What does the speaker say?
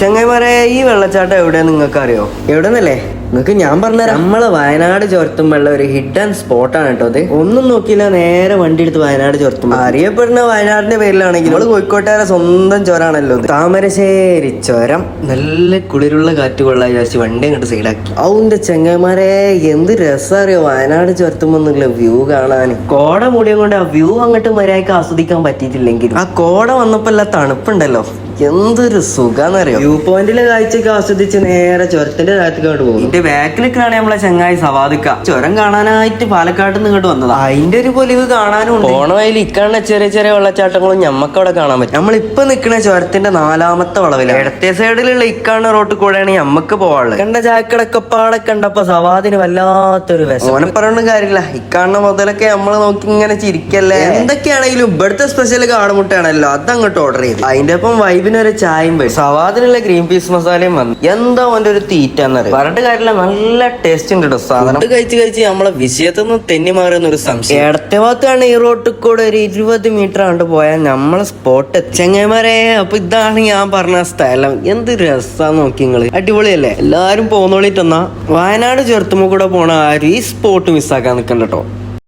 ചങ്ങായിമാരെ, ഈ വെള്ളച്ചാട്ടം എവിടെയാ നിങ്ങൾക്ക് അറിയോ? എവിടെന്നല്ലേ നിങ്ങൾക്ക് ഞാൻ പറഞ്ഞുതരാം. നമ്മളെ വയനാട് ചുരത്തുമ്പോഴുള്ള ഒരു ഹിഡൻ സ്പോട്ടാണ് കേട്ടോ അത്. ഒന്നും നോക്കിയില്ല, നേരെ വണ്ടി എടുത്ത് വയനാട് ചുരത്തും. അറിയപ്പെടുന്ന വയനാടിന്റെ പേരിലാണെങ്കിൽ നമ്മള് കോഴിക്കോട്ടുകാരെ സ്വന്തം ചുരാണല്ലോ താമരശ്ശേരി ചുരം. നല്ല കുളിരുള്ള കാറ്റ് കൊള്ളാൻ വിചാരിച്ച് വണ്ടി അങ്ങോട്ട് സൈഡാക്കി. അവന്റെ ചങ്ങായിമാരെ, എന്ത് രസം അറിയോ വയനാട് ചുരത്തുമ്പോന്നുള്ള വ്യൂ കാണാൻ. കോട മൂടിയും കൊണ്ട് ആ വ്യൂ അങ്ങോട്ട് മര്യാദക്ക് ആസ്വദിക്കാൻ പറ്റിയിട്ടില്ലെങ്കിൽ ആ കോട വന്നപ്പോ എല്ലാം തണുപ്പുണ്ടല്ലോ, എന്തൊരു സുഖാന്നറിയോ. വ്യൂ പോയിന്റിലെ കാഴ്ചയൊക്കെ ആസ്വദിച്ച് നേരെ ചുരത്തിന്റെ താഴത്തേക്ക് പോകും. ഇതിന്റെ ബാക്കിലൊക്കെയാണ് നമ്മളെ ചങ്ങായി സവാദിക്ക. ചുരം കാണാനായിട്ട് പാലക്കാട് നിന്ന് ഇങ്ങോട്ട് വന്നതാ. അതിന്റെ ഒരു പൊലിവ് കാണാനും പോണ വയലിൽ ഇക്കാണ ചെറിയ ചെറിയ വെള്ളച്ചാട്ടങ്ങളും ഞമ്മക്ക് അവിടെ കാണാൻ പറ്റും. നമ്മളിപ്പൊ നിൽക്കുന്ന ചുരത്തിന്റെ 4ാമത്തെ വളവിലാണ്. ഇടത്തെ സൈഡിലുള്ള ഇക്കാണ റോട്ടിൽ കൂടെയാണ് ഞമ്മക്ക് പോവാനുള്ളത്. കണ്ട ചാക്കടക്കപ്പാടെ കണ്ടപ്പോ സവാദിന് വല്ലാത്തൊരു വിഷം. ഓനെ പറഞ്ഞ കാര്യമില്ല, ഇക്കാണ മുതലൊക്കെ നമ്മള് നോക്കി ഇങ്ങനെ ചിരിക്കല്ലേ. എന്തൊക്കെയാണെങ്കിലും ഇവിടുത്തെ സ്പെഷ്യൽ കാടുമുട്ടയാണല്ലോ, അതങ്ങോട്ട് ഓർഡർ ചെയ്തു. അതിന്റെ ഒപ്പം വൈബിനൊരു ചായയും വരും. സവാദിനുള്ള ഗ്രീൻ പീസ് മസാലയും വന്നു. എന്താ അവന്റെ ഒരു തീറ്റാന്നറിയാം. പറഞ്ഞിട്ട് കാര്യമില്ല, നല്ല ടേസ്റ്റ് ഉണ്ട് കേട്ടോ സാധനം. കഴിച്ച് നമ്മളെ വിഷയത്തിൽ നിന്ന് തെന്നി മാറുന്ന ഒരു സംശയം. ഇടത്തെ ഭാഗത്താണ് ഈ റോട്ടിൽ കൂടെ ഒരു 20 മീറ്റർ കണ്ട് പോയാൽ നമ്മളെ സ്പോട്ട് എത്തി. ചങ്ങായിമാരെ, അപ്പൊ ഇതാണ് ഞാൻ പറഞ്ഞ സ്ഥലം. എന്ത് രസാന്ന് നോക്കി നിങ്ങള്, അടിപൊളിയല്ലേ? എല്ലാരും പോന്നോളിട്ടെന്നാ വയനാട് ചുരത്തുമ്പോ കൂടെ പോണ ആരും ഈ സ്പോട്ട് മിസ്സാക്കാൻ നിൽക്കണ്ട കേട്ടോ.